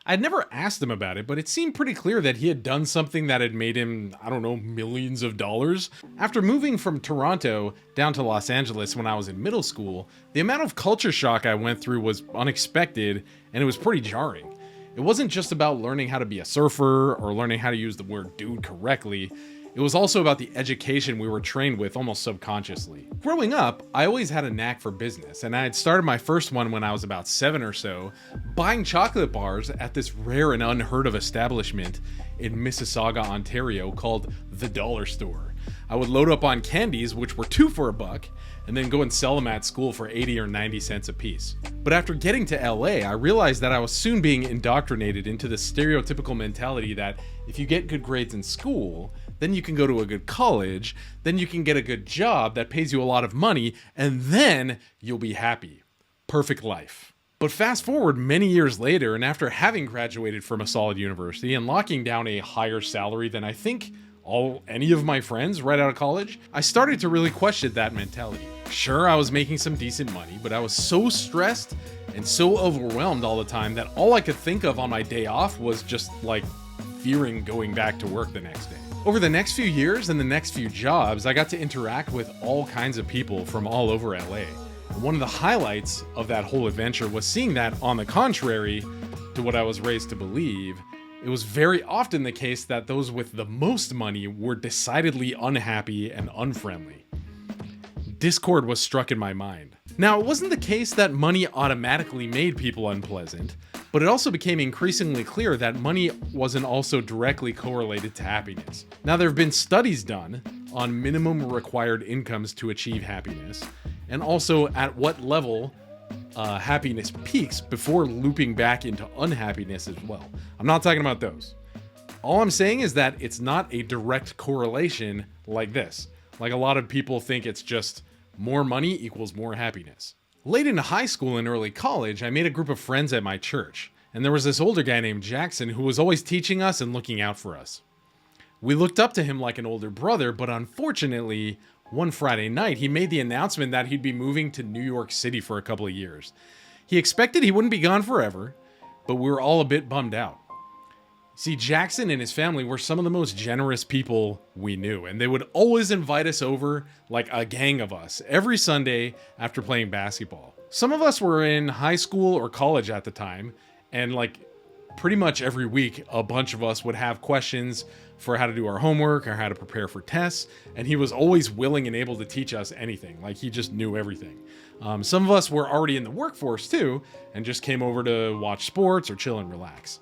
I'd never asked him about it, but it seemed pretty clear that he had done something that had made him, I don't know, millions of dollars. After moving from Toronto down to Los Angeles when I was in middle school, the amount of culture shock I went through was unexpected, and it was pretty jarring. It wasn't just about learning how to be a surfer or learning how to use the word dude correctly. It was also about the education we were trained with almost subconsciously. Growing up, I always had a knack for business, and I had started my first one when I was about 7 or so, buying chocolate bars at this rare and unheard of establishment in Mississauga, Ontario called The Dollar Store. I would load up on candies, which were 2 for $1, and then go and sell them at school for 80 or 90 cents a piece. But after getting to LA, I realized that I was soon being indoctrinated into the stereotypical mentality that if you get good grades in school, then you can go to a good college, then you can get a good job that pays you a lot of money, and then you'll be happy. Perfect life. But fast forward many years later, and after having graduated from a solid university and locking down a higher salary than I think any of my friends right out of college, I started to really question that mentality. Sure, I was making some decent money, but I was so stressed and so overwhelmed all the time that all I could think of on my day off was just like fearing going back to work the next day. Over the next few years and the next few jobs, I got to interact with all kinds of people from all over LA. And one of the highlights of that whole adventure was seeing that, on the contrary to what I was raised to believe, it was very often the case that those with the most money were decidedly unhappy and unfriendly. Discord was struck in my mind. Now, it wasn't the case that money automatically made people unpleasant, but it also became increasingly clear that money wasn't also directly correlated to happiness. Now, there have been studies done on minimum required incomes to achieve happiness, and also at what level happiness peaks before looping back into unhappiness as well. I'm not talking about those. All I'm saying is that it's not a direct correlation like this. Like a lot of people think it's just more money equals more happiness. Late into high school and early college, I made a group of friends at my church, and there was this older guy named Jackson who was always teaching us and looking out for us. We looked up to him like an older brother, but unfortunately, one Friday night, he made the announcement that he'd be moving to New York City for a couple of years. He expected he wouldn't be gone forever, but we were all a bit bummed out. See, Jackson and his family were some of the most generous people we knew, and they would always invite us over, like a gang of us, every Sunday after playing basketball. Some of us were in high school or college at the time, and pretty much every week, a bunch of us would have questions for how to do our homework or how to prepare for tests, and he was always willing and able to teach us anything. He just knew everything. Some of us were already in the workforce too, and just came over to watch sports or chill and relax.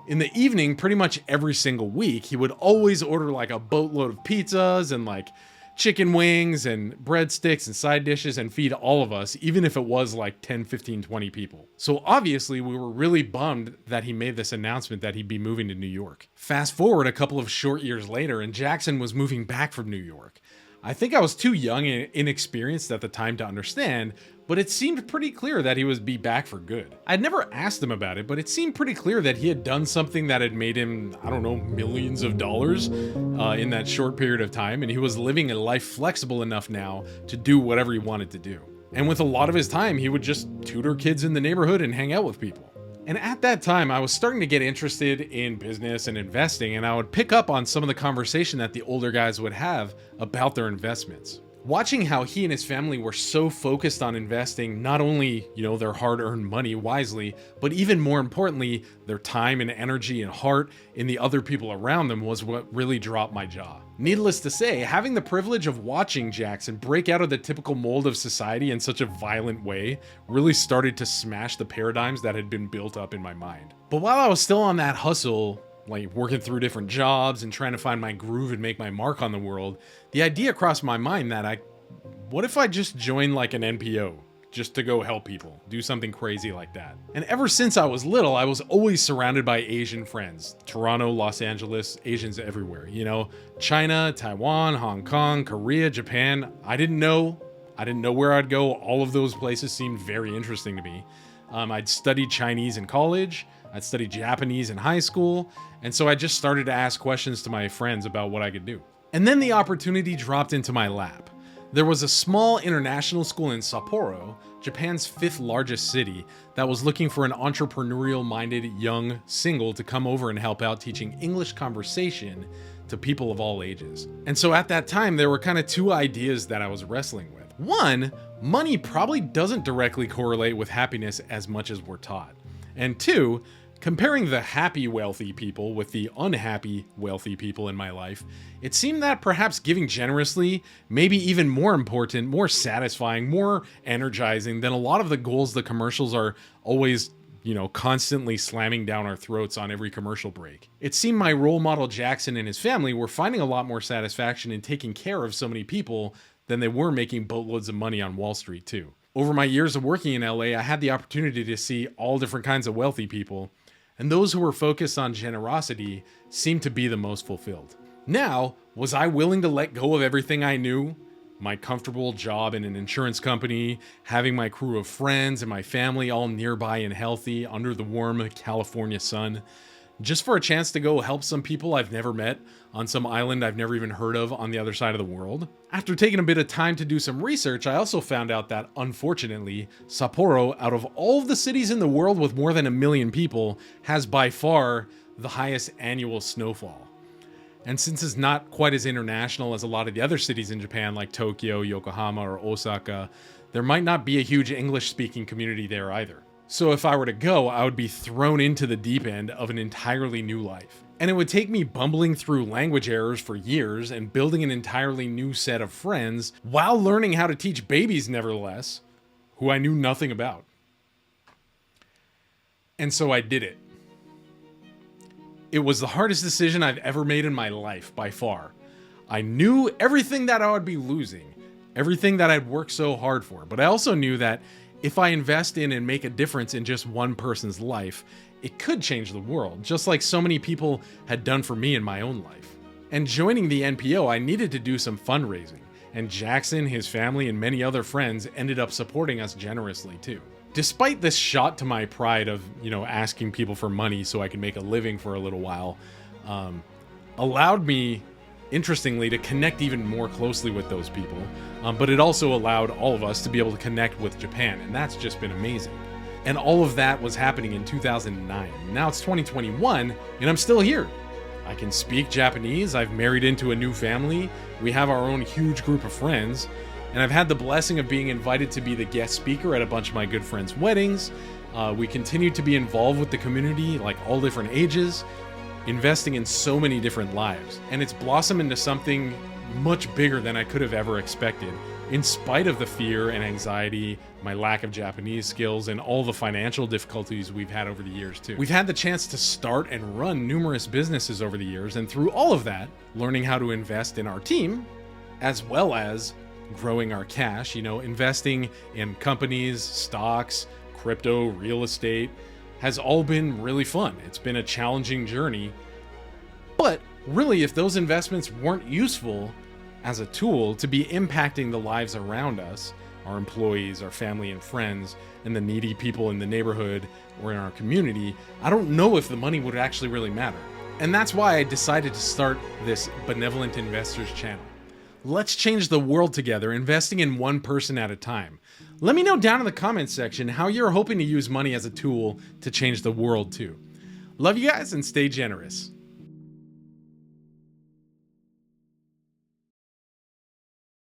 In the evening, pretty much every single week, he would always order a boatload of pizzas and chicken wings and breadsticks and side dishes and feed all of us, even if it was 10, 15, 20 people. So obviously we were really bummed that he made this announcement that he'd be moving to New York. Fast forward a couple of short years later, and Jackson was moving back from New York. I think I was too young and inexperienced at the time to understand, but it seemed pretty clear that he would be back for good. I'd never asked him about it, but it seemed pretty clear that he had done something that had made him, I don't know, millions of dollars in that short period of time, and he was living a life flexible enough now to do whatever he wanted to do. And with a lot of his time, he would just tutor kids in the neighborhood and hang out with people. And at that time, I was starting to get interested in business and investing, and I would pick up on some of the conversation that the older guys would have about their investments. Watching how he and his family were so focused on investing not only, their hard-earned money wisely, but even more importantly, their time and energy and heart in the other people around them was what really dropped my jaw. Needless to say, having the privilege of watching Jackson break out of the typical mold of society in such a violent way really started to smash the paradigms that had been built up in my mind. But while I was still on that hustle, working through different jobs and trying to find my groove and make my mark on the world, the idea crossed my mind that what if I just joined an NPO just to go help people, do something crazy like that. And ever since I was little, I was always surrounded by Asian friends. Toronto, Los Angeles, Asians everywhere, China, Taiwan, Hong Kong, Korea, Japan. I didn't know where I'd go. All of those places seemed very interesting to me. I'd studied Chinese in college. I'd studied Japanese in high school, and so I just started to ask questions to my friends about what I could do. And then the opportunity dropped into my lap. There was a small international school in Sapporo, Japan's 5th largest city, that was looking for an entrepreneurial-minded young single to come over and help out teaching English conversation to people of all ages. And so at that time, there were kind of two ideas that I was wrestling with. One, money probably doesn't directly correlate with happiness as much as we're taught. And two, comparing the happy wealthy people with the unhappy wealthy people in my life, it seemed that perhaps giving generously may be even more important, more satisfying, more energizing than a lot of the goals the commercials are always, constantly slamming down our throats on every commercial break. It seemed my role model Jackson and his family were finding a lot more satisfaction in taking care of so many people than they were making boatloads of money on Wall Street too. Over my years of working in LA, I had the opportunity to see all different kinds of wealthy people, and those who were focused on generosity seemed to be the most fulfilled. Now, was I willing to let go of everything I knew? My comfortable job in an insurance company, having my crew of friends and my family all nearby and healthy under the warm California sun, just for a chance to go help some people I've never met on some island I've never even heard of on the other side of the world? After taking a bit of time to do some research, I also found out that, unfortunately, Sapporo, out of all of the cities in the world with more than 1 million people, has by far the highest annual snowfall. And since it's not quite as international as a lot of the other cities in Japan like Tokyo, Yokohama, or Osaka, there might not be a huge English-speaking community there either. So if I were to go, I would be thrown into the deep end of an entirely new life. And it would take me bumbling through language errors for years and building an entirely new set of friends while learning how to teach babies, nevertheless, who I knew nothing about. And so I did it. It was the hardest decision I've ever made in my life, by far. I knew everything that I would be losing, everything that I'd worked so hard for, but I also knew that if I invest in and make a difference in just one person's life, it could change the world, just like so many people had done for me in my own life. And joining the NPO, I needed to do some fundraising, and Jackson, his family, and many other friends ended up supporting us generously too. Despite this shot to my pride of, asking people for money so I could make a living for a little while, allowed me, interestingly, to connect even more closely with those people. But it also allowed all of us to be able to connect with Japan, and that's just been amazing. And all of that was happening in 2009. Now it's 2021, and I'm still here. I can speak Japanese, I've married into a new family, we have our own huge group of friends, and I've had the blessing of being invited to be the guest speaker at a bunch of my good friends' weddings. We continue to be involved with the community, like all different ages, investing in so many different lives. And it's blossomed into something much bigger than I could have ever expected, in spite of the fear and anxiety, my lack of Japanese skills, and all the financial difficulties we've had over the years too. We've had the chance to start and run numerous businesses over the years, and through all of that, learning how to invest in our team, as well as growing our cash, investing in companies, stocks, crypto, real estate, has all been really fun. It's been a challenging journey, but really, if those investments weren't useful as a tool to be impacting the lives around us, our employees, our family and friends, and the needy people in the neighborhood or in our community, I don't know if the money would actually really matter. And that's why I decided to start this Benevolent Investors channel. Let's change the world together, investing in one person at a time. Let me know down in the comments section how you're hoping to use money as a tool to change the world too. Love you guys and stay generous.